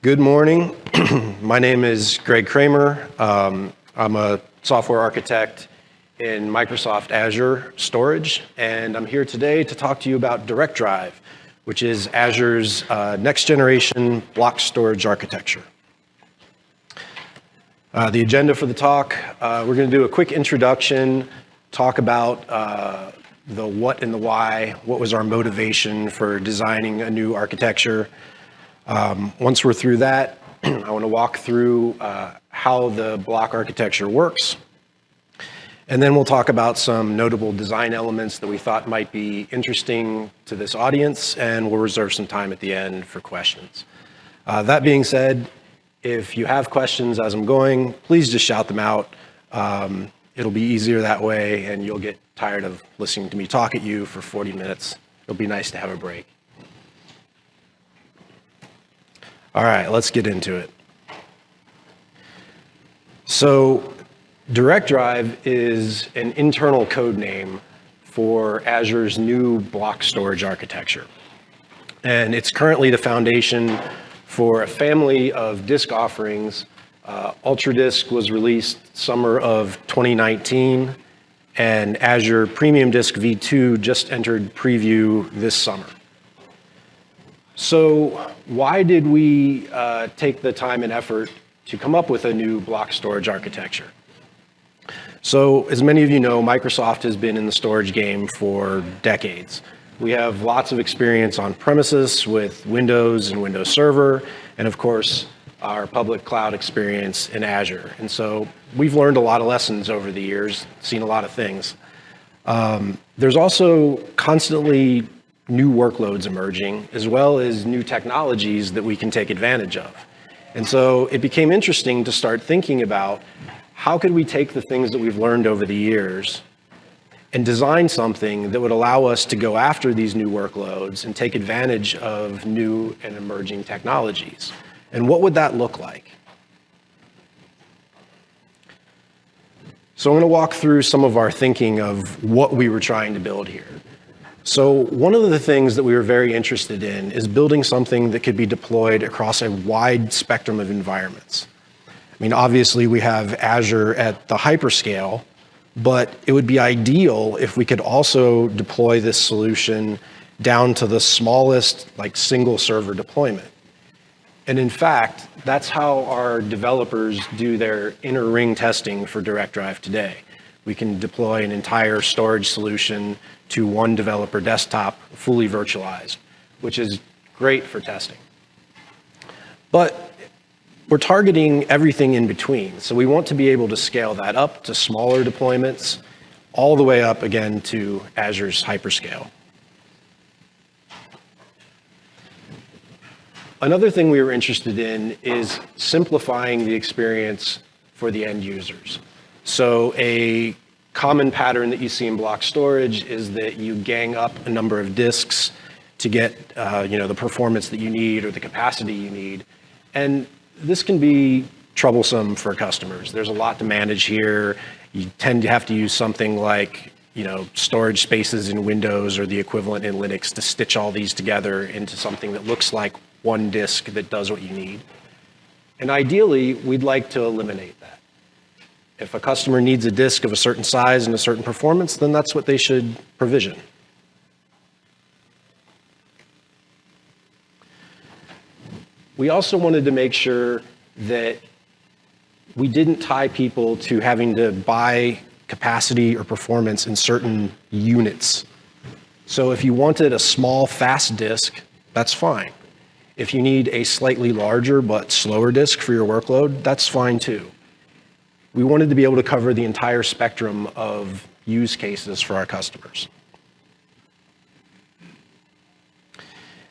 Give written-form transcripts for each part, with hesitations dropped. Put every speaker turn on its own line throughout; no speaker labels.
Good morning. My name is Greg Kramer. I'm a software architect in Microsoft Azure Storage, and I'm here today to talk to you about Direct Drive, which is Azure's next generation block storage architecture. The agenda for the talk, we're going to do a quick introduction, talk about the what and the why, what was our motivation for designing a new architecture. Once we're through that, I want to walk through how the block architecture works. And then we'll talk about some notable design elements that we thought might be interesting to this audience, and we'll reserve some time at the end for questions. That being said, if you have questions as I'm going, please just shout them out. It'll be easier that way, and you'll get tired of listening to me talk at you for 40 minutes. It'll be nice to have a break. All right, let's get into it. So Direct Drive is an internal code name for Azure's new block storage architecture. And it's currently the foundation for a family of disk offerings. UltraDisk was released summer of 2019, and Azure Premium Disk V2 just entered preview this summer. So why did we take the time and effort to come up with a new block storage architecture? So as many of you know, Microsoft has been in the storage game for decades. We have lots of experience on premises with Windows and Windows Server, and of course, our public cloud experience in Azure. And so we've learned a lot of lessons over the years, seen a lot of things. There's also constantly new workloads emerging, as well as new technologies that we can take advantage of. And so it became interesting to start thinking about how could we take the things that we've learned over the years and design something that would allow us to go after these new workloads and take advantage of new and emerging technologies. And what would that look like? So I'm going to walk through some of our thinking of what we were trying to build here. So one of the things that we were very interested in is building something that could be deployed across a wide spectrum of environments. I mean, obviously we have Azure at the hyperscale, but it would be ideal if we could also deploy this solution down to the smallest, like single server deployment. And in fact, that's how our developers do their inner ring testing for Direct Drive today. We can deploy an entire storage solution to one developer desktop, fully virtualized, which is great for testing. But we're targeting everything in between. So we want to be able to scale that up to smaller deployments, all the way up again to Azure's hyperscale. Another thing we were interested in is simplifying the experience for the end users. So a common pattern that you see in block storage is that you gang up a number of disks to get the performance that you need or the capacity you need. And this can be troublesome for customers. There's a lot to manage here. You tend to have to use something like storage spaces in Windows or the equivalent in Linux to stitch all these together into something that looks like one disk that does what you need. And ideally, we'd like to eliminate that. If a customer needs a disk of a certain size and a certain performance, then that's what they should provision. We also wanted to make sure that we didn't tie people to having to buy capacity or performance in certain units. So if you wanted a small, fast disk, that's fine. If you need a slightly larger but slower disk for your workload, that's fine too. We wanted to be able to cover the entire spectrum of use cases for our customers.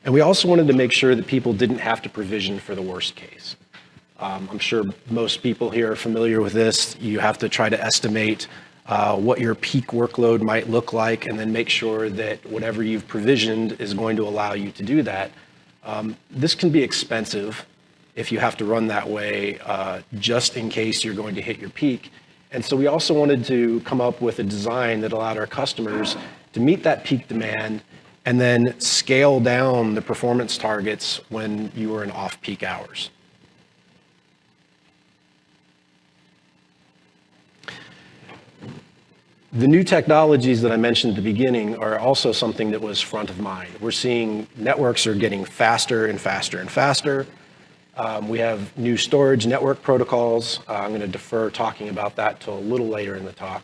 And we also wanted to make sure that people didn't have to provision for the worst case. I'm sure most people here are familiar with this. You have to try to estimate what your peak workload might look like and then make sure that whatever you've provisioned is going to allow you to do that. This can be expensive if you have to run that way just in case you're going to hit your peak. And so we also wanted to come up with a design that allowed our customers to meet that peak demand and then scale down the performance targets when you were in off-peak hours. The new technologies that I mentioned at the beginning are also something that was front of mind. We're seeing networks are getting faster and faster and faster. We have new storage network protocols. I'm going to defer talking about that till a little later in the talk.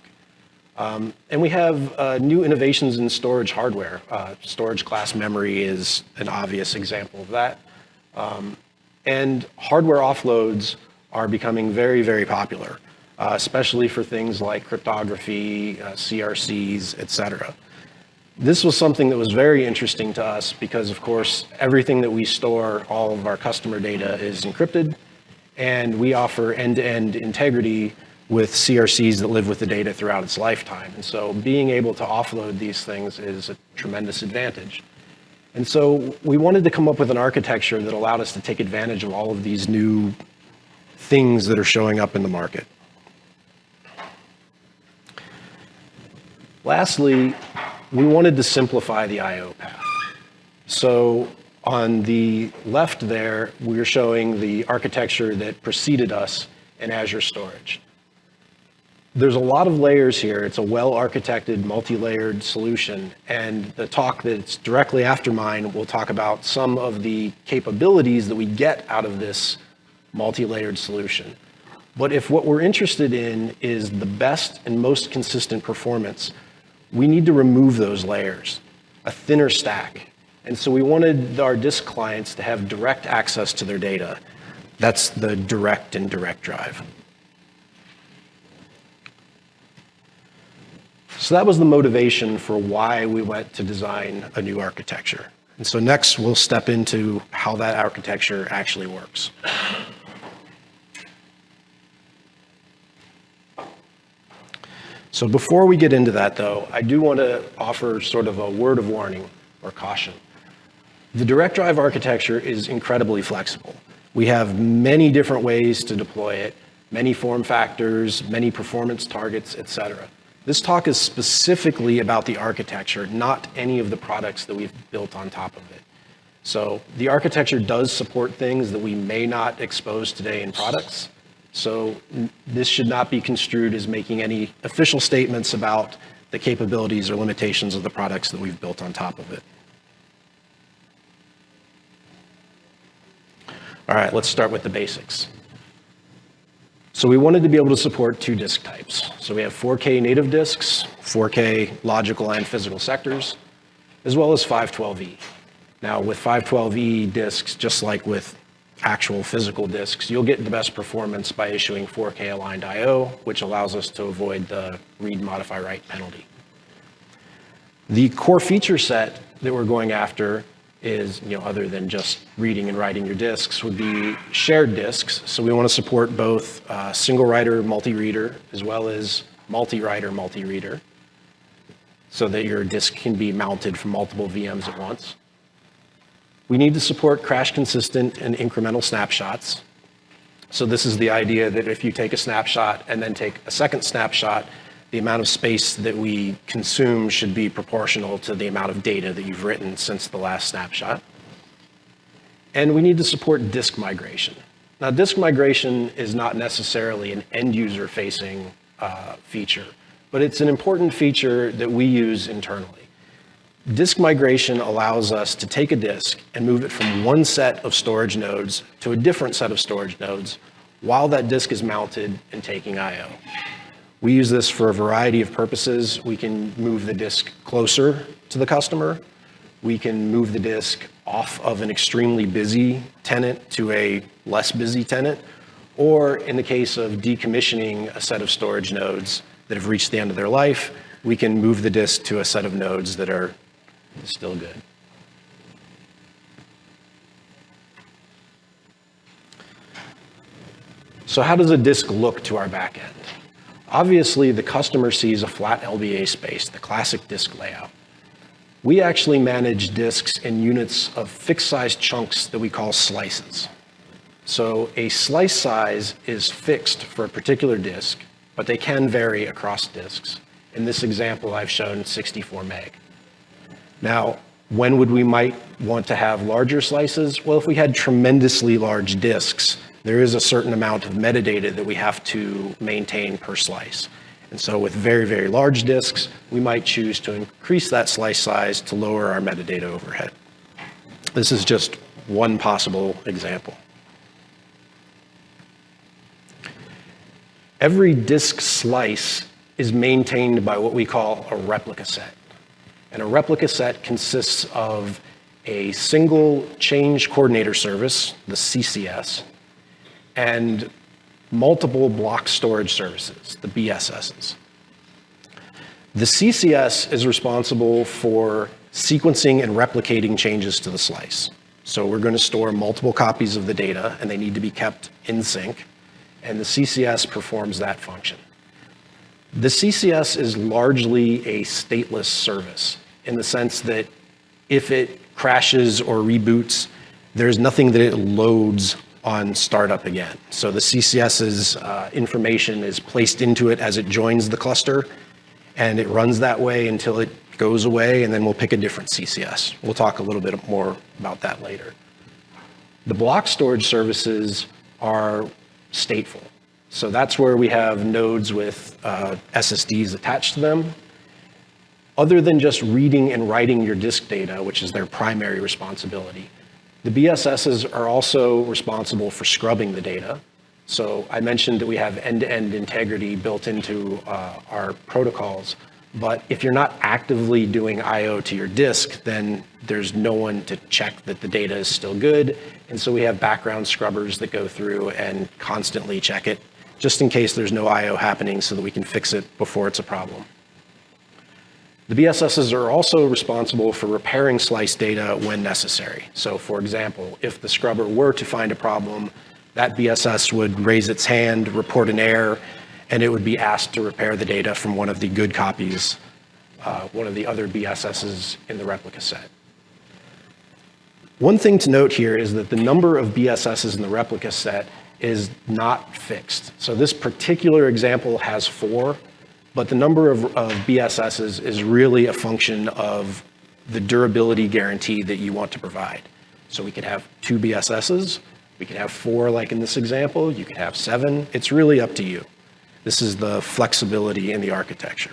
And we have new innovations in storage hardware. Storage class memory is an obvious example of that. And hardware offloads are becoming very, very popular, especially for things like cryptography, CRCs, et cetera. This was something that was very interesting to us because, of course, everything that we store, all of our customer data is encrypted, and we offer end-to-end integrity with CRCs that live with the data throughout its lifetime. And so being able to offload these things is a tremendous advantage. And so we wanted to come up with an architecture that allowed us to take advantage of all of these new things that are showing up in the market. Lastly, we wanted to simplify the I/O path. So on the left there, we're showing the architecture that preceded us in Azure Storage. There's a lot of layers here. It's a well-architected, multi-layered solution. And the talk that's directly after mine will talk about some of the capabilities that we get out of this multi-layered solution. But if what we're interested in is the best and most consistent performance, we need to remove those layers, a thinner stack. And so we wanted our disk clients to have direct access to their data. That's the direct and direct drive. So that was the motivation for why we went to design a new architecture. And so next we'll step into how that architecture actually works. So before we get into that, though, I do want to offer sort of a word of warning or caution. The direct drive architecture is incredibly flexible. We have many different ways to deploy it, many form factors, many performance targets, et cetera. This talk is specifically about the architecture, not any of the products that we've built on top of it. So the architecture does support things that we may not expose today in products. So this should not be construed as making any official statements about the capabilities or limitations of the products that we've built on top of it. All right, let's start with the basics. So we wanted to be able to support two disk types. So we have 4K native disks, 4K logical and physical sectors, as well as 512E. Now with 512E disks, just like with actual physical disks, you'll get the best performance by issuing 4K aligned I/O, which allows us to avoid the read, modify, write penalty. The core feature set that we're going after is, other than just reading and writing your disks, would be shared disks. So we want to support both single writer, multi-reader, as well as multi-writer, multi-reader, so that your disk can be mounted from multiple VMs at once. We need to support crash consistent and incremental snapshots. So this is the idea that if you take a snapshot and then take a second snapshot, the amount of space that we consume should be proportional to the amount of data that you've written since the last snapshot. And we need to support disk migration. Now, disk migration is not necessarily an end-user facing feature, but it's an important feature that we use internally. Disk migration allows us to take a disk and move it from one set of storage nodes to a different set of storage nodes while that disk is mounted and taking I/O. We use this for a variety of purposes. We can move the disk closer to the customer. We can move the disk off of an extremely busy tenant to a less busy tenant. Or in the case of decommissioning a set of storage nodes that have reached the end of their life, we can move the disk to a set of nodes that are still good. So how does a disk look to our back end? Obviously, the customer sees a flat LBA space, the classic disk layout. We actually manage disks in units of fixed-size chunks that we call slices. So a slice size is fixed for a particular disk, but they can vary across disks. In this example, I've shown 64 meg. Now, when would we might want to have larger slices? Well, if we had tremendously large disks, there is a certain amount of metadata that we have to maintain per slice. And so with very, very large disks, we might choose to increase that slice size to lower our metadata overhead. This is just one possible example. Every disk slice is maintained by what we call a replica set. And a replica set consists of a single change coordinator service, the CCS, and multiple block storage services, the BSSs. The CCS is responsible for sequencing and replicating changes to the slice. So we're going to store multiple copies of the data, and they need to be kept in sync, and the CCS performs that function. The CCS is largely a stateless service in the sense that if it crashes or reboots, there's nothing that it loads on startup again. So the CCS's information is placed into it as it joins the cluster, and it runs that way until it goes away, and then we'll pick a different CCS. We'll talk a little bit more about that later. The block storage services are stateful. So that's where we have nodes with SSDs attached to them. Other than just reading and writing your disk data, which is their primary responsibility, the BSSs are also responsible for scrubbing the data. So I mentioned that we have end-to-end integrity built into our protocols, but if you're not actively doing I/O to your disk, then there's no one to check that the data is still good. And so we have background scrubbers that go through and constantly check it, just in case there's no I/O happening so that we can fix it before it's a problem. The BSSs are also responsible for repairing slice data when necessary. So for example, if the scrubber were to find a problem, that BSS would raise its hand, report an error, and it would be asked to repair the data from one of the good copies, one of the other BSSs in the replica set. One thing to note here is that the number of BSSs in the replica set is not fixed. So this particular example has 4, but the number of BSSs is really a function of the durability guarantee that you want to provide. So we could have 2 BSSs, we could have 4 like in this example, you could have 7, it's really up to you. This is the flexibility in the architecture.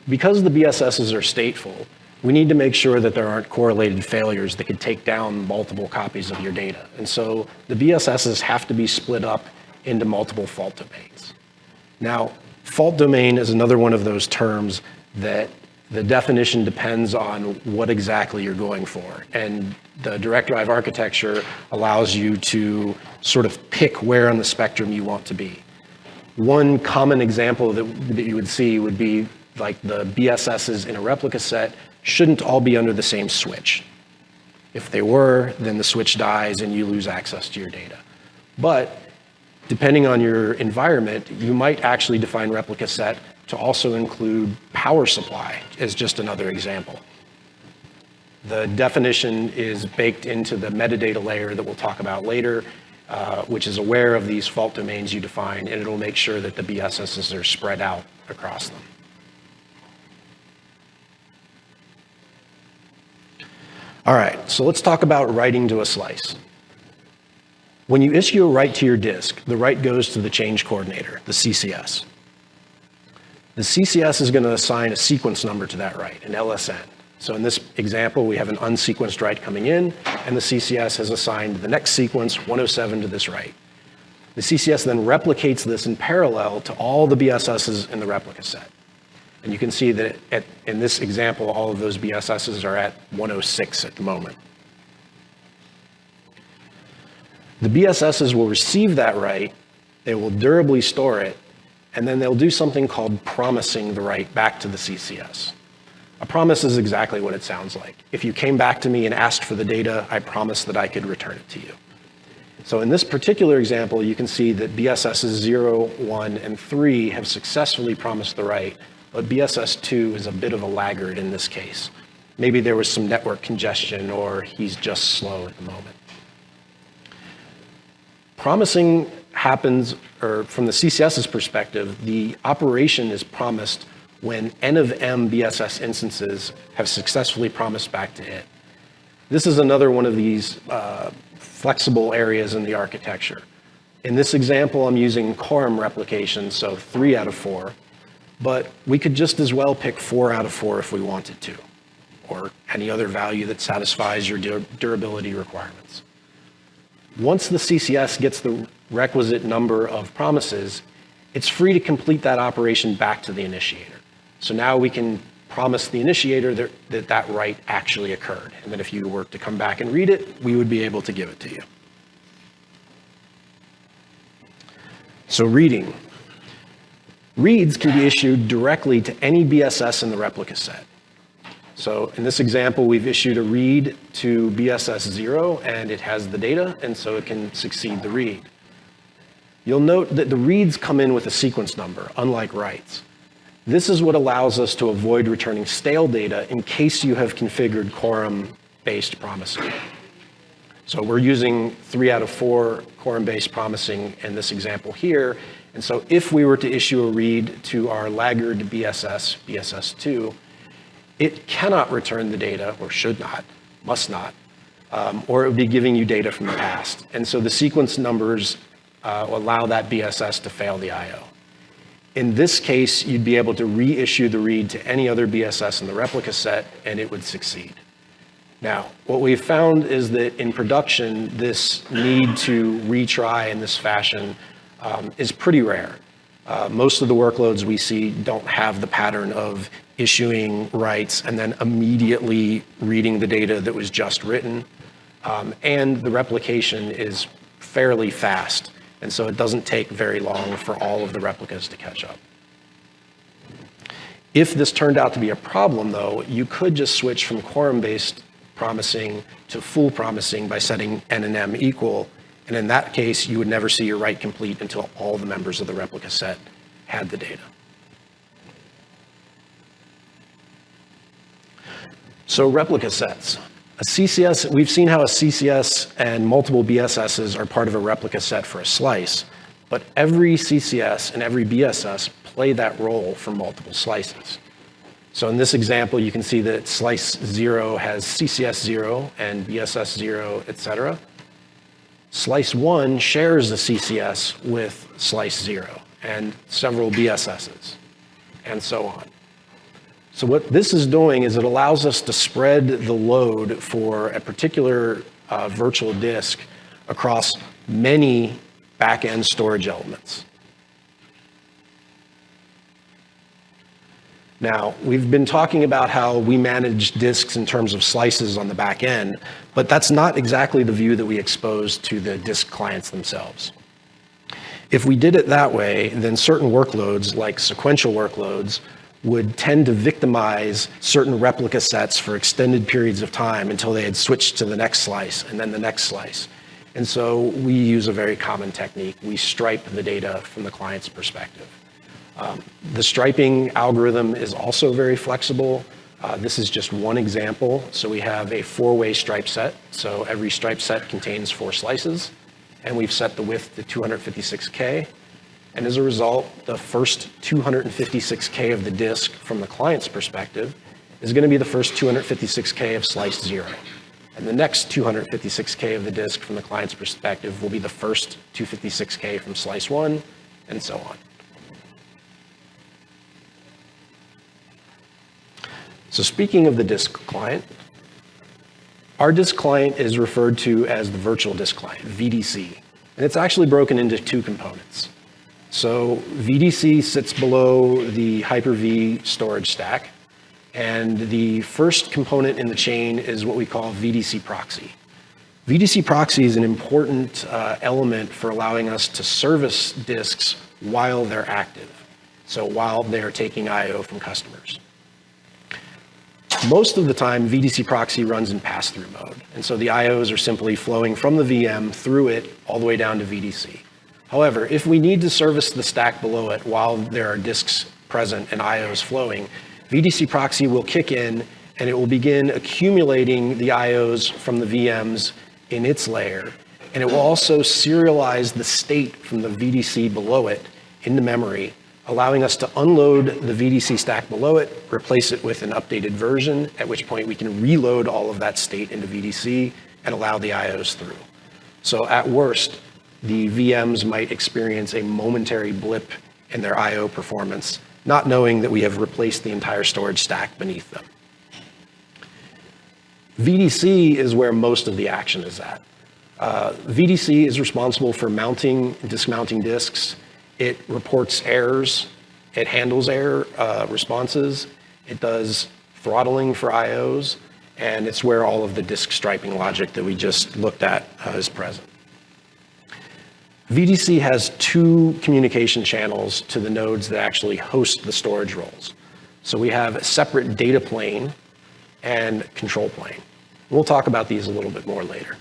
Because the BSSs are stateful, we need to make sure that there aren't correlated failures that could take down multiple copies of your data. And so the BSSs have to be split up into multiple fault domains. Now, fault domain is another one of those terms that the definition depends on what exactly you're going for. And the direct drive architecture allows you to sort of pick where on the spectrum you want to be. One common example that you would see would be like the BSSs in a replica set shouldn't all be under the same switch. If they were, then the switch dies and you lose access to your data. But depending on your environment, you might actually define replica set to also include power supply as just another example. The definition is baked into the metadata layer that we'll talk about later, which is aware of these fault domains you define, and it'll make sure that the BSSs are spread out across them. All right, so let's talk about writing to a slice. When you issue a write to your disk, the write goes to the change coordinator, the CCS. The CCS is going to assign a sequence number to that write, an LSN. So in this example, we have an unsequenced write coming in, and the CCS has assigned the next sequence, 107, to this write. The CCS then replicates this in parallel to all the BSSs in the replica set. And you can see that in this example, all of those BSSs are at 106 at the moment. The BSSs will receive that write, they will durably store it, and then they'll do something called promising the write back to the CCS. A promise is exactly what it sounds like. If you came back to me and asked for the data, I promised that I could return it to you. So in this particular example, you can see that BSSs 0, 1, and 3 have successfully promised the write, but BSS 2 is a bit of a laggard in this case. Maybe there was some network congestion or he's just slow at the moment. Promising happens, or from the CCS's perspective, the operation is promised when N of M BSS instances have successfully promised back to it. This is another one of these flexible areas in the architecture. In this example, I'm using quorum replication, so 3 out of 4, but we could just as well pick 4 out of 4 if we wanted to, or any other value that satisfies your durability requirements. Once the CCS gets the requisite number of promises, it's free to complete that operation back to the initiator. So now we can promise the initiator that write actually occurred, and that if you were to come back and read it, we would be able to give it to you. So reading. Reads can be issued directly to any BSS in the replica set. So in this example, we've issued a read to BSS 0, and it has the data, and so it can succeed the read. You'll note that the reads come in with a sequence number, unlike writes. This is what allows us to avoid returning stale data in case you have configured quorum-based promising. So we're using 3 out of 4 quorum-based promising in this example here. And so if we were to issue a read to our laggard BSS, BSS2, it cannot return the data, or should not, must not, or it would be giving you data from the past. And so the sequence numbers will allow that BSS to fail the I/O. In this case, you'd be able to reissue the read to any other BSS in the replica set, and it would succeed. Now, what we've found is that in production, this need to retry in this fashion is pretty rare. Most of the workloads we see don't have the pattern of issuing writes and then immediately reading the data that was just written. And the replication is fairly fast. And so it doesn't take very long for all of the replicas to catch up. If this turned out to be a problem, though, you could just switch from quorum-based promising to full promising by setting N and M equal. And in that case, you would never see your write complete until all the members of the replica set had the data. So replica sets. A CCS, we've seen how a CCS and multiple BSSs are part of a replica set for a slice, but every CCS and every BSS play that role for multiple slices. So in this example, you can see that slice 0 has CCS 0 and BSS 0, et cetera. Slice 1 shares the CCS with slice 0 and several BSSs, and so on. So what this is doing is it allows us to spread the load for a particular virtual disk across many back-end storage elements. Now, we've been talking about how we manage disks in terms of slices on the back end, but that's not exactly the view that we expose to the disk clients themselves. If we did it that way, then certain workloads, like sequential workloads, would tend to victimize certain replica sets for extended periods of time until they had switched to the next slice and then the next slice. And so we use a very common technique. We stripe the data from the client's perspective. The striping algorithm is also very flexible. This is just one example. So we have a 4-way stripe set. So every stripe set contains 4 slices, and we've set the width to 256K. And as a result, the first 256K of the disk from the client's perspective is going to be the first 256K of slice 0. And the next 256K of the disk from the client's perspective will be the first 256K from slice 1, and so on. So speaking of the disk client, our disk client is referred to as the virtual disk client, VDC. And it's actually broken into 2 components. So VDC sits below the Hyper-V storage stack, and the first component in the chain is what we call VDC Proxy. VDC Proxy is an important element for allowing us to service disks while they're active, so while they're taking I/O from customers. Most of the time, VDC Proxy runs in pass-through mode, and so the I/Os are simply flowing from the VM through it all the way down to VDC. However, if we need to service the stack below it while there are disks present and I/Os flowing, VDC Proxy will kick in and it will begin accumulating the I/Os from the VMs in its layer And it will also serialize the state from the VDC below it into memory, allowing us to unload the VDC stack below it, replace it with an updated version, at which point we can reload all of that state into VDC and allow the IOs through. So at worst, the VMs might experience a momentary blip in their IO performance, not knowing that we have replaced the entire storage stack beneath them. VDC is where most of the action is at. VDC is responsible for mounting and dismounting disks. It reports errors. It handles error responses. It does throttling for IOs. And it's where all of the disk striping logic that we just looked at is present. VDC has two communication channels to the nodes that actually host the storage roles. So we have a separate data plane and control plane. We'll talk about these a little bit more later.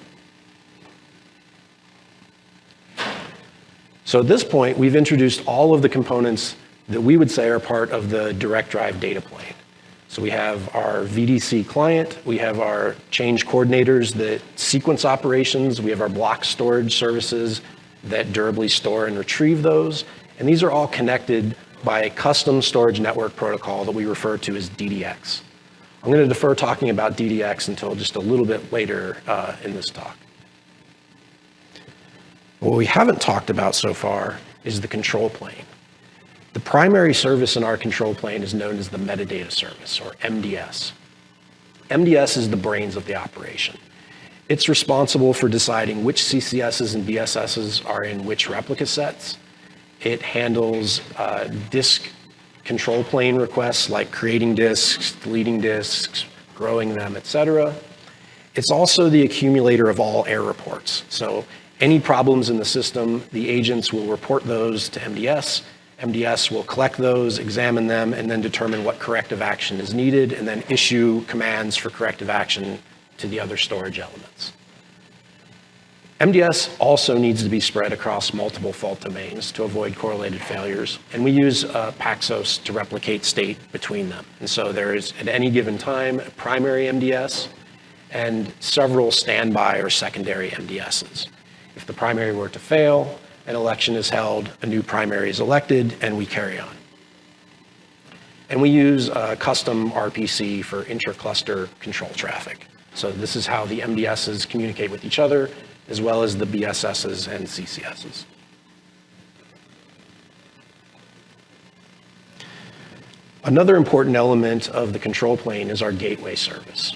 So at this point, we've introduced all of the components that we would say are part of the direct drive data plane. So we have our VDC client, we have our change coordinators that sequence operations, we have our block storage services that durably store and retrieve those, and these are all connected by a custom storage network protocol that we refer to as DDX. I'm going to defer talking about DDX until just a little bit later in this talk. What we haven't talked about so far is the control plane. The primary service in our control plane is known as the metadata service, or MDS. MDS is the brains of the operation. It's responsible for deciding which CCSs and BSSs are in which replica sets. It handles disk control plane requests like creating disks, deleting disks, growing them, etc. It's also the accumulator of all error reports. So any problems in the system, the agents will report those to MDS. MDS will collect those, examine them, and then determine what corrective action is needed, and then issue commands for corrective action to the other storage elements. MDS also needs to be spread across multiple fault domains to avoid correlated failures, and we use Paxos to replicate state between them. And so there is, at any given time, a primary MDS and several standby or secondary MDSs. If the primary were to fail, an election is held, a new primary is elected, and we carry on. And we use custom RPC for inter-cluster control traffic. So this is how the MDSs communicate with each other, as well as the BSSs and CCSs. Another important element of the control plane is our gateway service.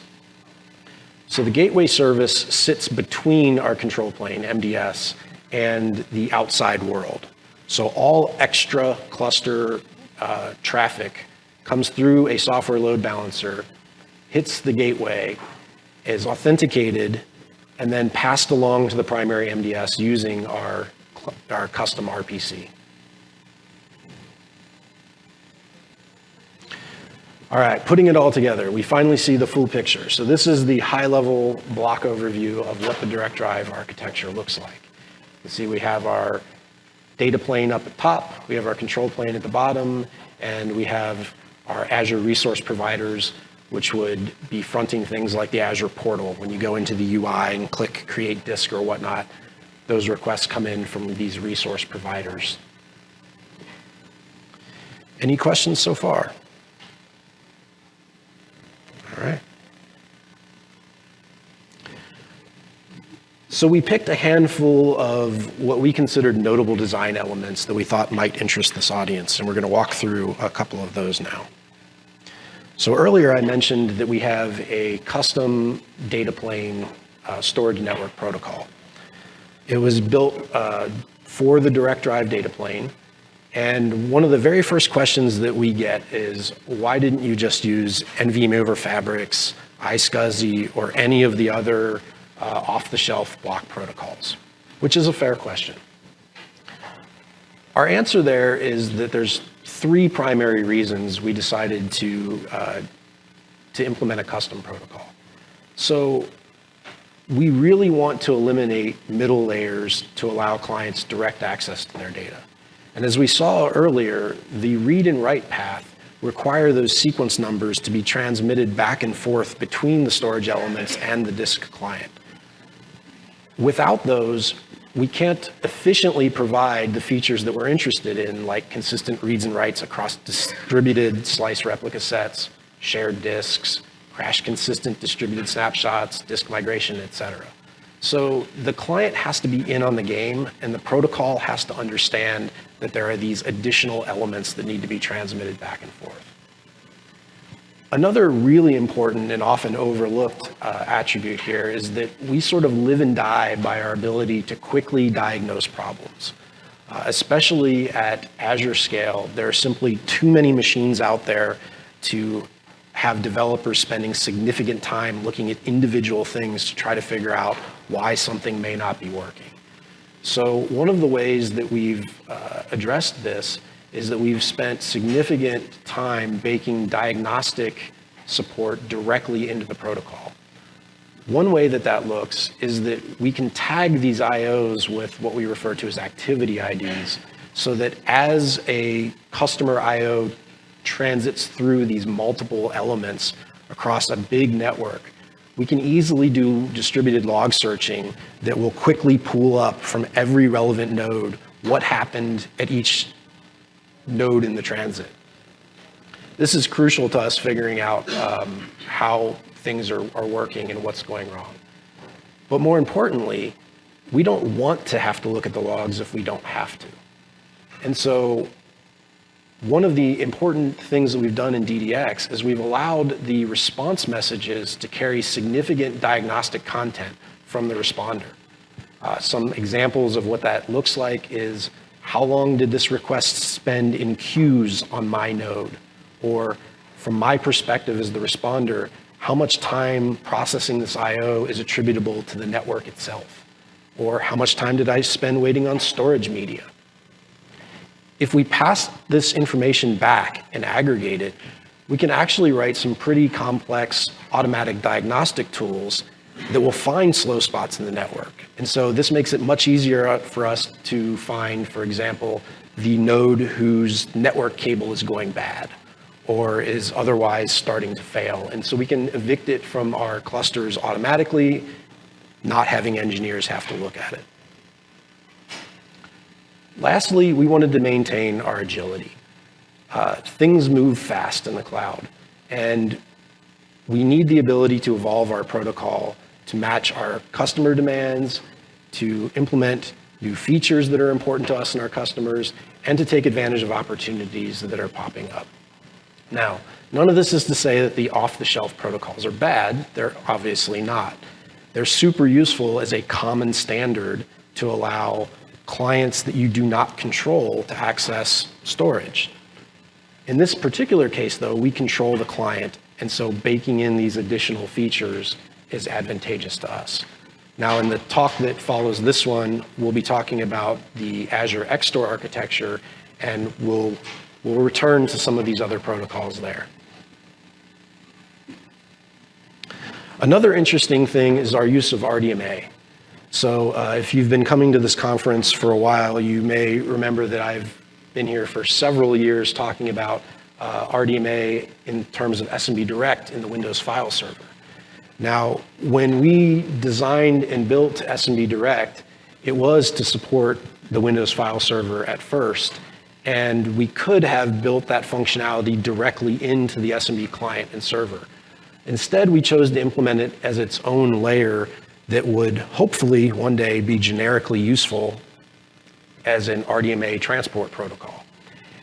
So the gateway service sits between our control plane, MDS, and the outside world. So all extra cluster traffic comes through a software load balancer, hits the gateway, is authenticated, and then passed along to the primary MDS using our custom RPC. All right, putting it all together, we finally see the full picture. So this is the high-level block overview of what the direct drive architecture looks like. You see we have our data plane up at top, we have our control plane at the bottom, and we have our Azure resource providers, which would be fronting things like the Azure portal. When you go into the UI and click create disk or whatnot, those requests come in from these resource providers. Any questions so far? All right. So we picked a handful of what we considered notable design elements that we thought might interest this audience, and we're going to walk through a couple of those now. So earlier I mentioned that we have a custom data plane storage network protocol. It was built for the direct drive data plane, and one of the very first questions that we get is, why didn't you just use NVMe over Fabrics, iSCSI, or any of the other off-the-shelf block protocols? Which is a fair question. Our answer there is that there's three primary reasons we decided to implement a custom protocol. So we really want to eliminate middle layers to allow clients direct access to their data. And as we saw earlier, the read and write path require those sequence numbers to be transmitted back and forth between the storage elements and the disk client. Without those, we can't efficiently provide the features that we're interested in, like consistent reads and writes across distributed slice replica sets, shared disks, crash consistent distributed snapshots, disk migration, et cetera. So the client has to be in on the game, and the protocol has to understand that there are these additional elements that need to be transmitted back and forth. Another really important and often overlooked attribute here is that we sort of live and die by our ability to quickly diagnose problems. Especially at Azure scale, there are simply too many machines out there to have developers spending significant time looking at individual things to try to figure out why something may not be working. So one of the ways that we've addressed this is that we've spent significant time baking diagnostic support directly into the protocol. One way that that looks is that we can tag these IOs with what we refer to as activity IDs, so that as a customer IO transits through these multiple elements across a big network, we can easily do distributed log searching that will quickly pull up from every relevant node what happened at each node in the transit. This is crucial to us figuring out how things are working and what's going wrong. But more importantly, we don't want to have to look at the logs if we don't have to. And so one of the important things that we've done in DDX is we've allowed the response messages to carry significant diagnostic content from the responder. Some examples of what that looks like is, how long did this request spend in queues on my node? Or from my perspective as the responder, how much time processing this IO is attributable to the network itself? Or how much time did I spend waiting on storage media? If we pass this information back and aggregate it, we can actually write some pretty complex automatic diagnostic tools that will find slow spots in the network. And so this makes it much easier for us to find, for example, the node whose network cable is going bad or is otherwise starting to fail. And so we can evict it from our clusters automatically, not having engineers have to look at it. Lastly, we wanted to maintain our agility. Things move fast in the cloud, and we need the ability to evolve our protocol to match our customer demands, to implement new features that are important to us and our customers, and to take advantage of opportunities that are popping up. Now, none of this is to say that the off-the-shelf protocols are bad. They're obviously not. They're super useful as a common standard to allow clients that you do not control to access storage. In this particular case, though, we control the client, and so baking in these additional features is advantageous to us. Now, in the talk that follows this one, we'll be talking about the Azure XStore architecture, and we'll return to some of these other protocols there. Another interesting thing is our use of RDMA. So if you've been coming to this conference for a while, you may remember that I've been here for several years talking about RDMA in terms of SMB Direct in the Windows file server. Now, when we designed and built SMB Direct, it was to support the Windows file server at first, and we could have built that functionality directly into the SMB client and server. Instead, we chose to implement it as its own layer that would hopefully one day be generically useful as an RDMA transport protocol.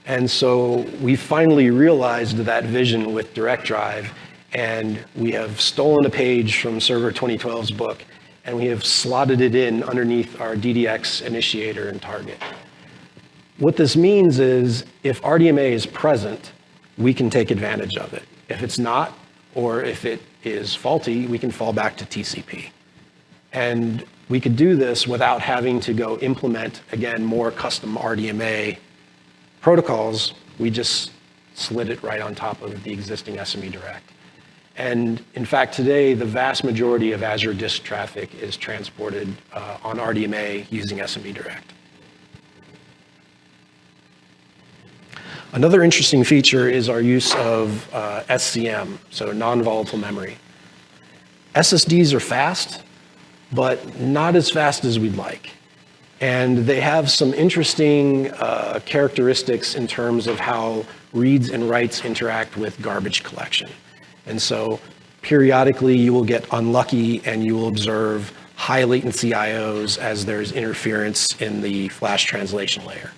And so we finally realized that vision with Direct Drive, and we have stolen a page from Server 2012's book, and we have slotted it in underneath our DDX initiator and target. What this means is if RDMA is present, we can take advantage of it. If it's not, or if it is faulty, we can fall back to TCP. And we could do this without having to go implement, again, more custom RDMA protocols. We just slid it right on top of the existing SMB Direct. And in fact, today, the vast majority of Azure disk traffic is transported on RDMA using SMB Direct. Another interesting feature is our use of SCM, so non-volatile memory. SSDs are fast, but not as fast as we'd like. And they have some interesting characteristics in terms of how reads and writes interact with garbage collection. And so periodically you will get unlucky and you will observe high latency IOs as there's interference in the flash translation layer.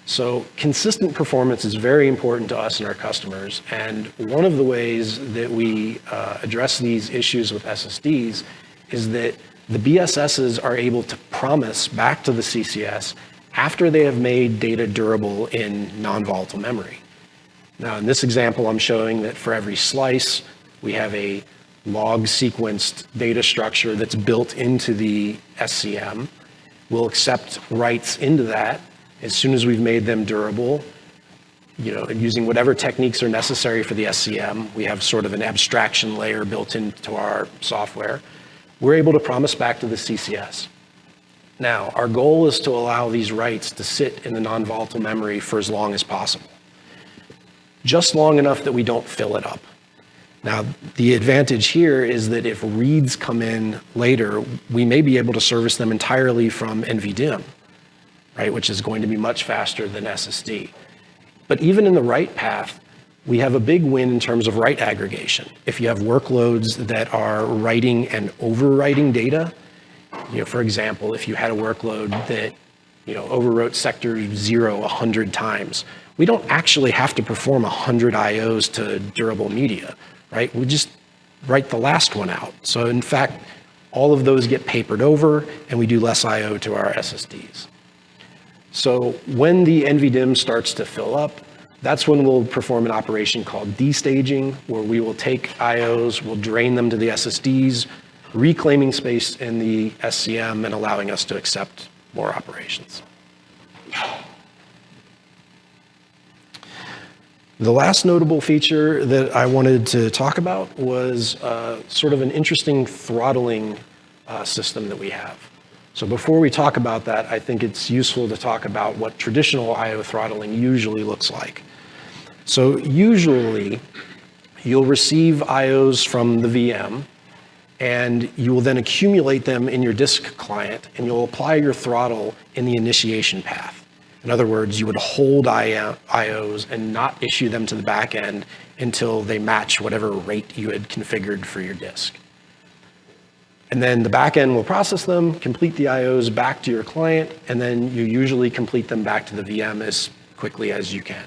So consistent performance is very important to us and our customers. And one of the ways that we address these issues with SSDs is that the BSSs are able to promise back to the CCS after they have made data durable in non-volatile memory. Now, in this example, I'm showing that for every slice, we have a log sequenced data structure that's built into the SCM. We'll accept writes into that as soon as we've made them durable, using whatever techniques are necessary for the SCM. We have sort of an abstraction layer built into our software. We're able to promise back to the CCS. Now, our goal is to allow these writes to sit in the non-volatile memory for as long as possible, just long enough that we don't fill it up. Now, the advantage here is that if reads come in later, we may be able to service them entirely from NVDIMM, right, which is going to be much faster than SSD. But even in the write path, we have a big win in terms of write aggregation. If you have workloads that are writing and overwriting data, for example, if you had a workload that overwrote sector 0 100 times, we don't actually have to perform 100 IOs to durable media, right? We just write the last one out. So in fact, all of those get papered over and we do less IO to our SSDs. So when the NVDIMM starts to fill up, that's when we'll perform an operation called destaging, where we will take IOs, we'll drain them to the SSDs, reclaiming space in the SCM and allowing us to accept more operations. The last notable feature that I wanted to talk about was sort of an interesting throttling system that we have. So before we talk about that, I think it's useful to talk about what traditional IO throttling usually looks like. So usually, you'll receive IOs from the VM, and you will then accumulate them in your disk client, and you'll apply your throttle in the initiation path. In other words, you would hold IOs and not issue them to the back end until they match whatever rate you had configured for your disk. And then the back end will process them, complete the IOs back to your client, and then you usually complete them back to the VM as quickly as you can.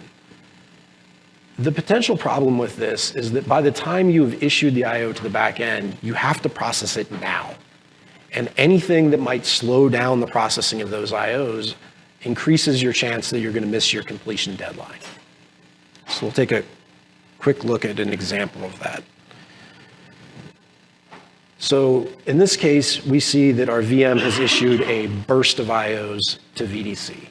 The potential problem with this is that by the time you've issued the IO to the back end, you have to process it now. And anything that might slow down the processing of those IOs increases your chance that you're going to miss your completion deadline. So we'll take a quick look at an example of that. So in this case, we see that our VM has issued a burst of IOs to VDC.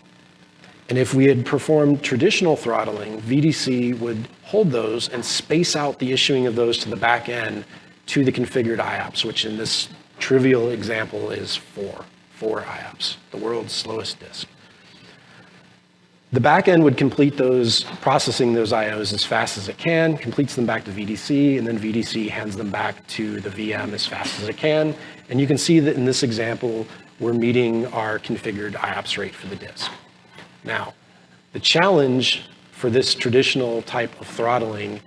And if we had performed traditional throttling, VDC would hold those and space out the issuing of those to the back end to the configured IOPS, which in this trivial example is four IOPS, the world's slowest disk. The back end would complete those, processing those IOs as fast as it can, completes them back to VDC, and then VDC hands them back to the VM as fast as it can. And you can see that in this example, we're meeting our configured IOPS rate for the disk. Now, the challenge for this traditional type of throttling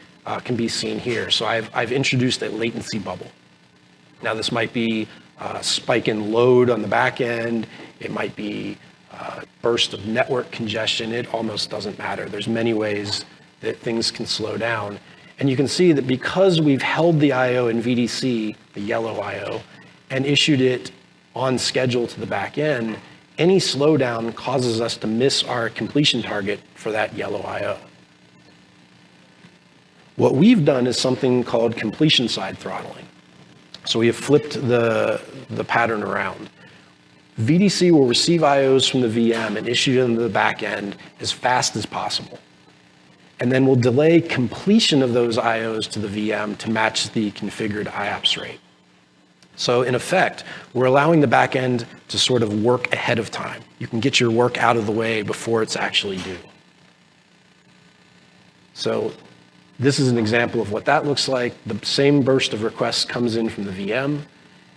can be seen here. So I've introduced a latency bubble. Now, this might be a spike in load on the back end. It might be a burst of network congestion. It almost doesn't matter. There's many ways that things can slow down. And you can see that because we've held the IO in VDC, the yellow IO, and issued it on schedule to the back end, any slowdown causes us to miss our completion target for that yellow IO. What we've done is something called completion side throttling. So we have flipped the pattern around. VDC will receive IOs from the VM and issue them to the back end as fast as possible. And then we'll delay completion of those IOs to the VM to match the configured IOPS rate. So in effect, we're allowing the back end to sort of work ahead of time. You can get your work out of the way before it's actually due. So this is an example of what that looks like. The same burst of requests comes in from the VM.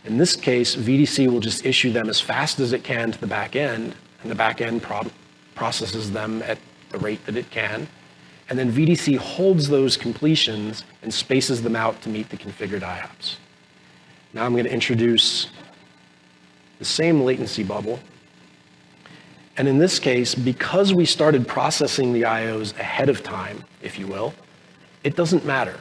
In this case, VDC will just issue them as fast as it can to the back end, and the back end processes them at the rate that it can. And then VDC holds those completions and spaces them out to meet the configured IOPS. Now I'm going to introduce the same latency bubble. And in this case, because we started processing the IOs ahead of time, if you will, it doesn't matter.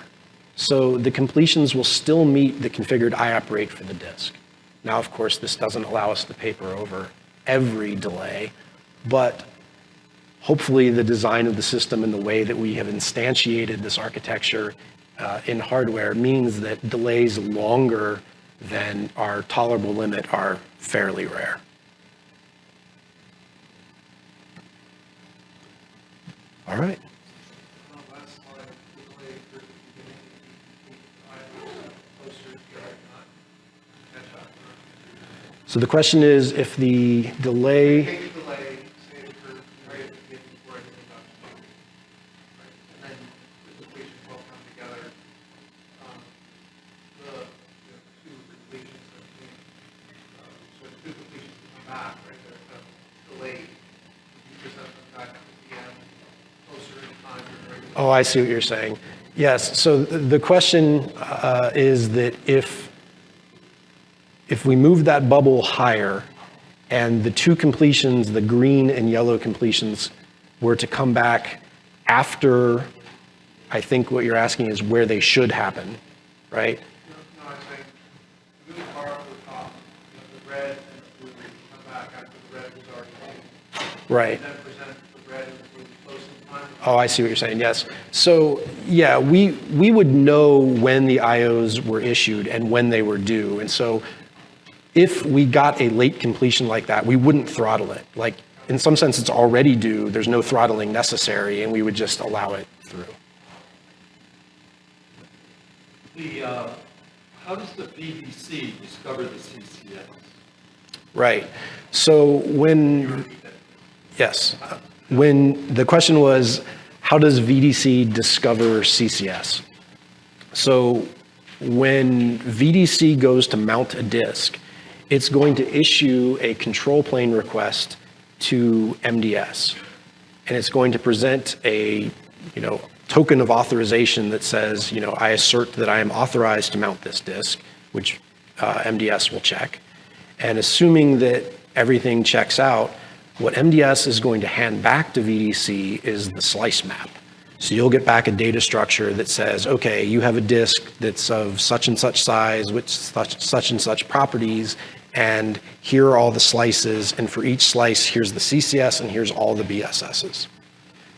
So the completions will still meet the configured IOP rate for the disk. Now, of course, this doesn't allow us to paper over every delay, but hopefully the design of the system and the way that we have instantiated this architecture in hardware means that delays longer than our tolerable limit are fairly rare. All right. So the question is, if the delay, oh, I see what you're saying. Yes, so the question is that if we move that bubble higher and the two completions, the green and yellow completions, were to come back after, I think what you're asking is where they should happen, right?
No, I'm saying move the bar up to the top, the red and the blue come back after the red was already made.
Right.
And then present the red and the blue close in time.
Oh, I see what you're saying, yes. So yeah, we would know when the IOs were issued and when they were due. And so if we got a late completion like that, we wouldn't throttle it. Like, in some sense, it's already due, there's no throttling necessary, and we would just allow it through.
How does the VDC discover the CCS?
Right. So when the question was, how does VDC discover CCS? So when VDC goes to mount a disk, it's going to issue a control plane request to MDS. And it's going to present a, token of authorization that says, I assert that I am authorized to mount this disk, which MDS will check. And assuming that everything checks out, what MDS is going to hand back to VDC is the slice map. So you'll get back a data structure that says, okay, you have a disk that's of such and such size with such and such properties, and here are all the slices, and for each slice, here's the CCS, and here's all the BSSs.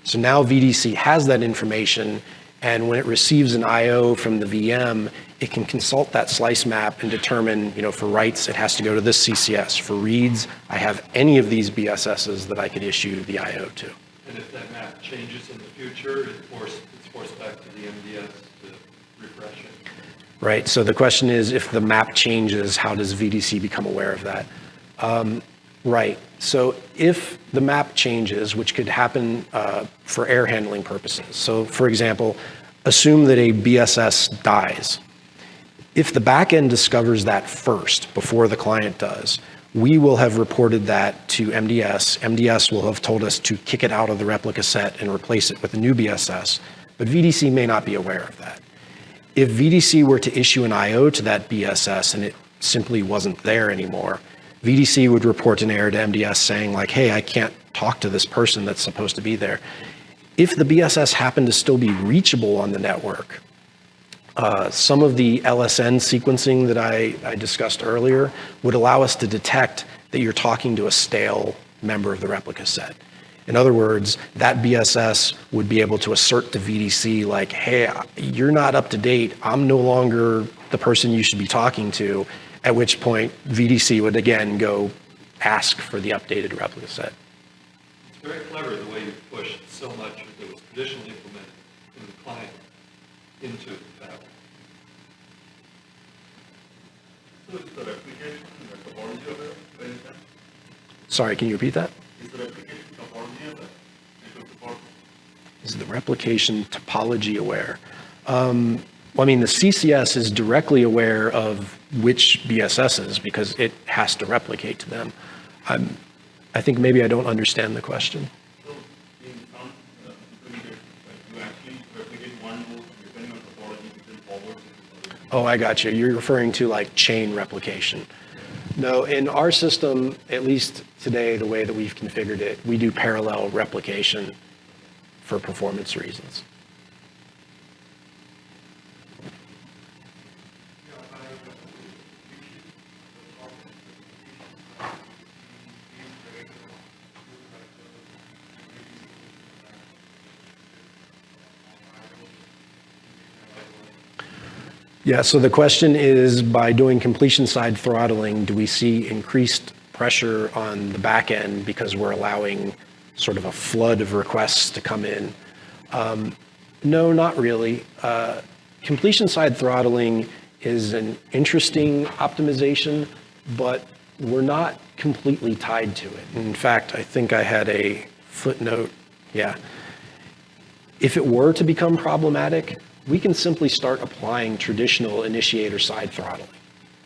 So now VDC has that information, and when it receives an IO from the VM, it can consult that slice map and determine, for writes, it has to go to this CCS. For reads, I have any of these BSSs that I could issue the IO to.
And if that map changes in the future, it's forced back to the MDS to refresh it.
Right, so the question is, if the map changes, how does VDC become aware of that? Right, so if the map changes, which could happen for error handling purposes. So for example, assume that a BSS dies. If the backend discovers that first, before the client does, we will have reported that to MDS. MDS will have told us to kick it out of the replica set and replace it with a new BSS, but VDC may not be aware of that. If VDC were to issue an IO to that BSS and it simply wasn't there anymore, VDC would report an error to MDS saying like, hey, I can't talk to this person that's supposed to be there. If the BSS happened to still be reachable on the network, some of the LSN sequencing that I discussed earlier would allow us to detect that you're talking to a stale member of the replica set. In other words, that BSS would be able to assert to VDC like, hey, you're not up to date. I'm no longer the person you should be talking to, at which point VDC would again go ask for the updated replica set.
It's very clever the way you pushed so much that was traditionally implemented in the client into the fabric.
So is the replication the topology of it?
Sorry, can you repeat that?
Is the replication topology of it?
Is the replication topology aware? Well, I mean, the CCS is directly aware of which BSSs because it has to replicate to them. I think maybe I don't understand the question.
So in some intermediate, you actually replicate one node depending on topology between forwards and reverse.
Oh, I got you. You're referring to like chain replication. No, in our system, at least today, the way that we've configured it, we do parallel replication for performance reasons. Yeah, so the question is, by doing completion side throttling, do we see increased pressure on the back end because we're allowing sort of a flood of requests to come in? No, not really. Completion side throttling is an interesting optimization, but we're not completely tied to it. In fact, I think I had a footnote. Yeah. If it were to become problematic, we can simply start applying traditional initiator side throttling.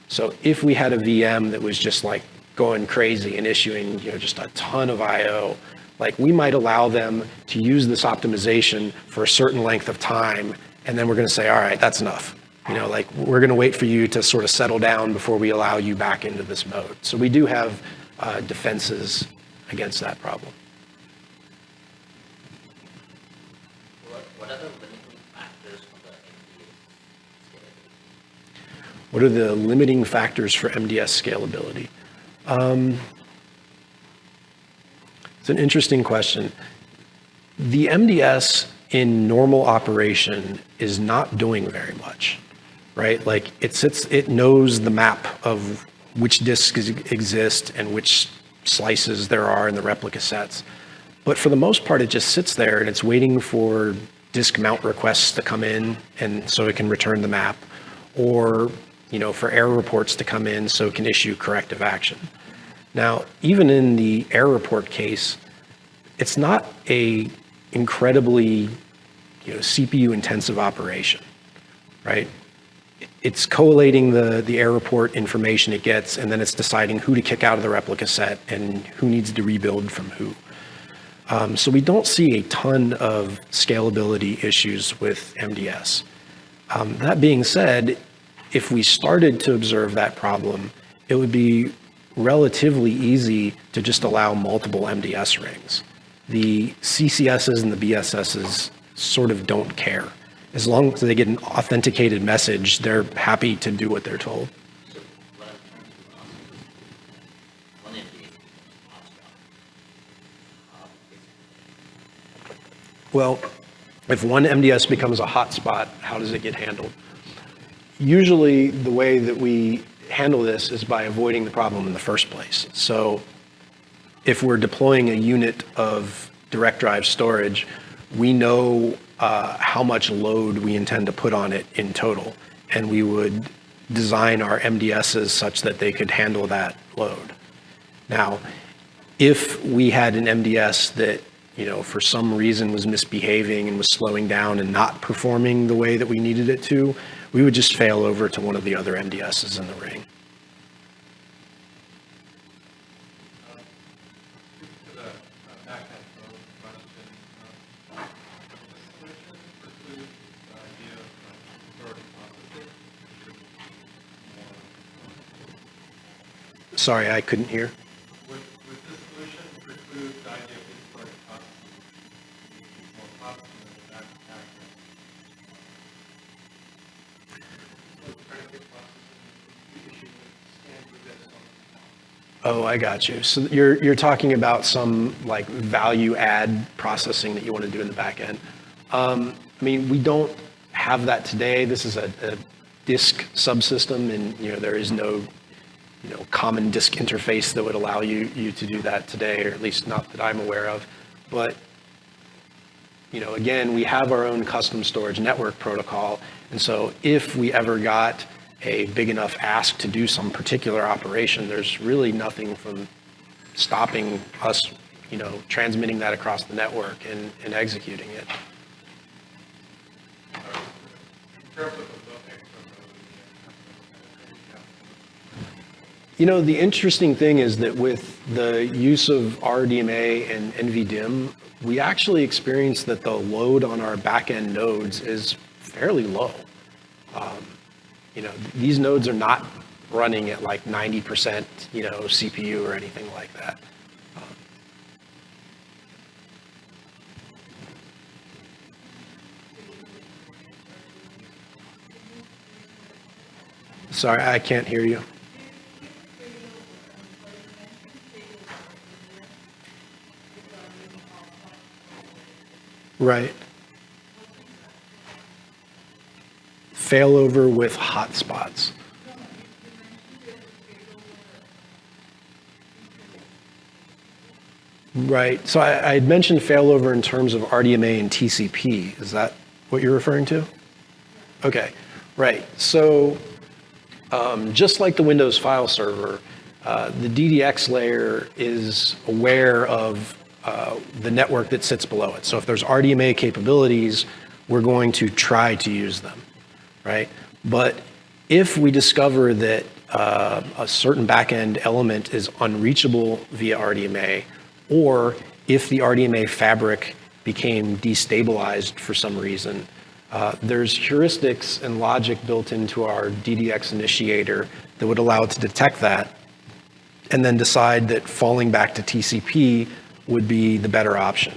So if we had a VM that was just like going crazy and issuing, just a ton of IO, like we might allow them to use this optimization for a certain length of time, and then we're going to say, all right, that's enough. Like we're going to wait for you to sort of settle down before we allow you back into this mode. So we do have defenses against that problem.
What are the limiting factors for the MDS scalability?
What are the limiting factors for MDS scalability? It's an interesting question. The MDS in normal operation is not doing very much, right? Like it knows the map of which disks exist and which slices there are in the replica sets. But for the most part, it just sits there and it's waiting for disk mount requests to come in, and so it can return the map, or for error reports to come in so it can issue corrective action. Now, even in the error report case, it's not a incredibly CPU intensive operation, right? It's collating the error report information it gets, and then it's deciding who to kick out of the replica set and who needs to rebuild from who. So we don't see a ton of scalability issues with MDS. That being said, if we started to observe that problem, it would be relatively easy to just allow multiple MDS rings. The CCSs and the BSSs sort of don't care. As long as they get an authenticated message, they're happy to do what they're told.
So what I'm trying to ask is, one MDS becomes hotspot.
Well, if one MDS becomes a hotspot, how does it get handled? Usually the way that we handle this is by avoiding the problem in the first place. So if we're deploying a unit of direct drive storage, we know how much load we intend to put on it in total, and we would design our MDSs such that they could handle that load. Now, if we had an MDS that for some reason was misbehaving and was slowing down and not performing the way that we needed it to, we would just fail over to one of the other MDSs in the ring.
To the back-end code question, the solution precludes the idea of third processing.
Sorry, I couldn't hear.
Would this solution preclude the idea of third processing? More processing than the back-end. So predicate processing, the issue with scan for this on
Oh, I got you. So you're talking about some like value add processing that you want to do in the back end. I mean, we don't have that today. This is a disk subsystem, and there is no common disk interface that would allow you to do that today, or at least not that I'm aware of. But again, we have our own custom storage network protocol, and so if we ever got a big enough ask to do some particular operation, there's really nothing from stopping us, transmitting that across the network and executing it.
terms of the extra
You know, the interesting thing is that with the use of RDMA and NVDIMM, we actually experience that the load on our back-end nodes is fairly low. You know, these nodes are not running at like 90%, you know, CPU or anything like that. Sorry, I can't hear you. Right. Failover with hotspots. Right. So I had mentioned failover in terms of RDMA and TCP. Is that what you're referring to? Okay. Right. So just like the Windows file server, the DDX layer is aware of the network that sits below it. So if there's RDMA capabilities, we're going to try to use them, right? But if we discover that a certain backend element is unreachable via RDMA, or if the RDMA fabric became destabilized for some reason, there's heuristics and logic built into our DDX initiator that would allow it to detect that and then decide that falling back to TCP would be the better option.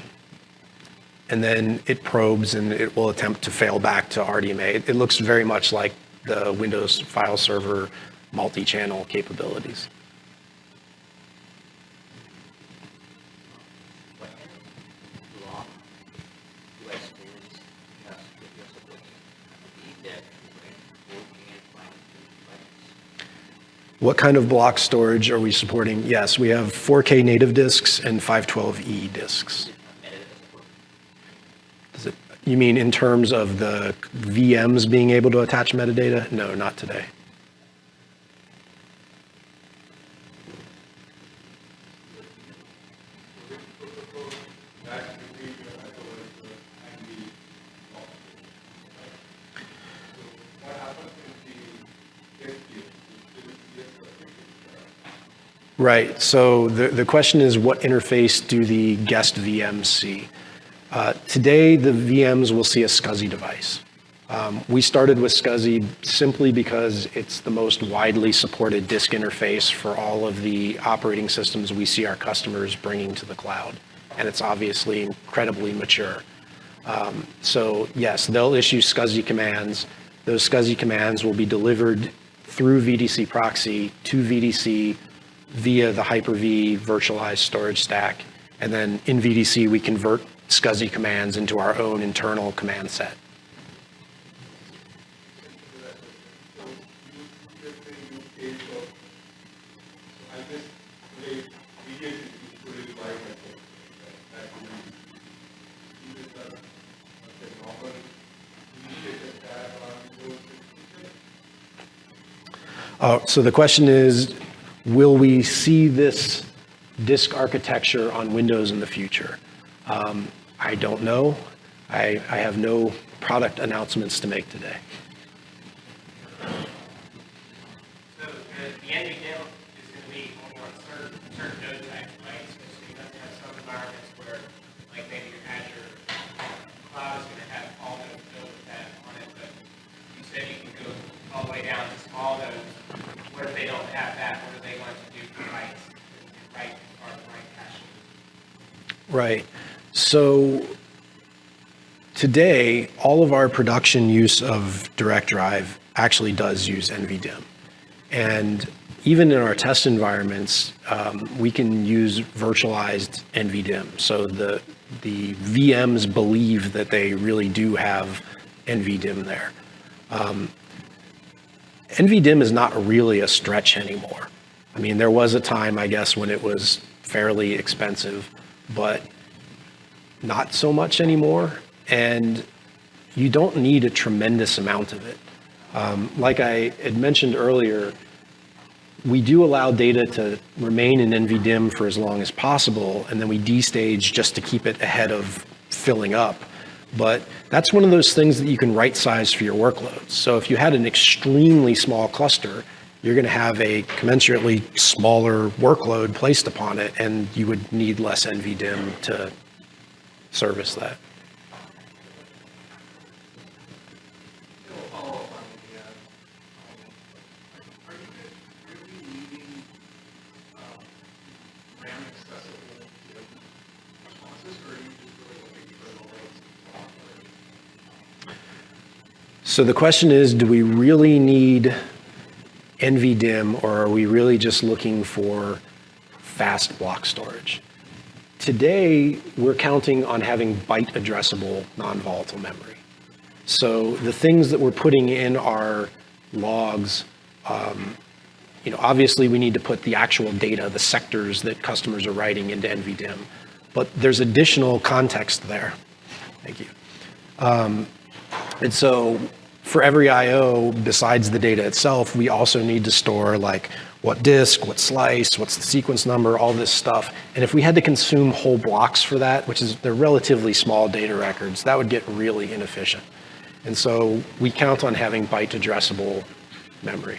And then it probes and it will attempt to fail back to RDMA. It looks very much like the Windows file server multi-channel capabilities.
What kind of block device storage has you're supporting? The that right, 4K and 5K devices.
What kind of block storage are we supporting? Yes, we have 4K native disks and 512E disks. Does it, you mean in terms of the VMs being able to attach metadata? No, not today. Right, so the question is what interface do the guest VMs see? Today, the VMs will see a SCSI device. We started with SCSI simply because it's the most widely supported disk interface for all of the operating systems we see our customers bringing to the cloud. And it's obviously incredibly mature. So yes, they'll issue SCSI commands. Those SCSI commands will be delivered through VDC Proxy to VDC via the Hyper-V virtualized storage stack. And then in VDC, we convert SCSI commands into our own internal command set. So the question is, will we see this disk architecture on Windows in the future? I don't know. I have no product announcements to make today.
So the NVDIMM is going to be only on certain node types, right? So you have to have some environments where, like maybe your Azure cloud is going to have all nodes built with that on it, but you said you can go all the way down to small nodes. What if they don't have that? What are they going to do for writes? Write or write caching?
Right. So today, all of our production use of direct drive actually does use NVDIMM. And even in our test environments, we can use virtualized NVDIMM. So the VMs believe that they really do have NVDIMM there. NVDIMM is not really a stretch anymore. I mean, there was a time, I guess, when it was fairly expensive, but not so much anymore. And you don't need a tremendous amount of it. Like I had mentioned earlier, we do allow data to remain in NVDIMM for as long as possible, and then we destage just to keep it ahead of filling up. But that's one of those things that you can right size for your workloads. So if you had an extremely small cluster, you're going to have a commensurately smaller workload placed upon it, and you would need less NVDIMM to service that. So the question is, do we really need NVDIMM, or are we really just looking for fast block storage? Today, we're counting on having byte addressable non-volatile memory. So the things that we're putting in our logs, obviously we need to put the actual data, the sectors that customers are writing into NVDIMM, but there's additional context there. Thank you. And so for every I/O, besides the data itself, we also need to store like what disk, what slice, what's the sequence number, all this stuff. And if we had to consume whole blocks for that, which is they're relatively small data records, that would get really inefficient. And so we count on having byte addressable memory.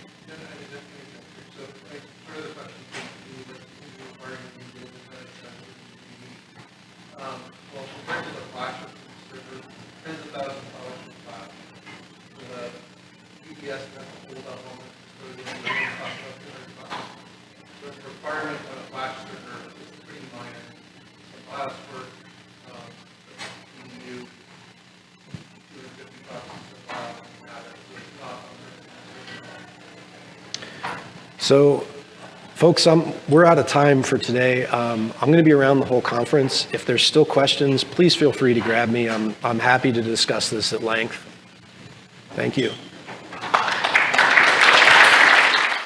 So, folks, we're out of time for today. I'm going to be around the whole conference. If there's still questions, please feel free to grab me. I'm happy to discuss this at length. Thank you.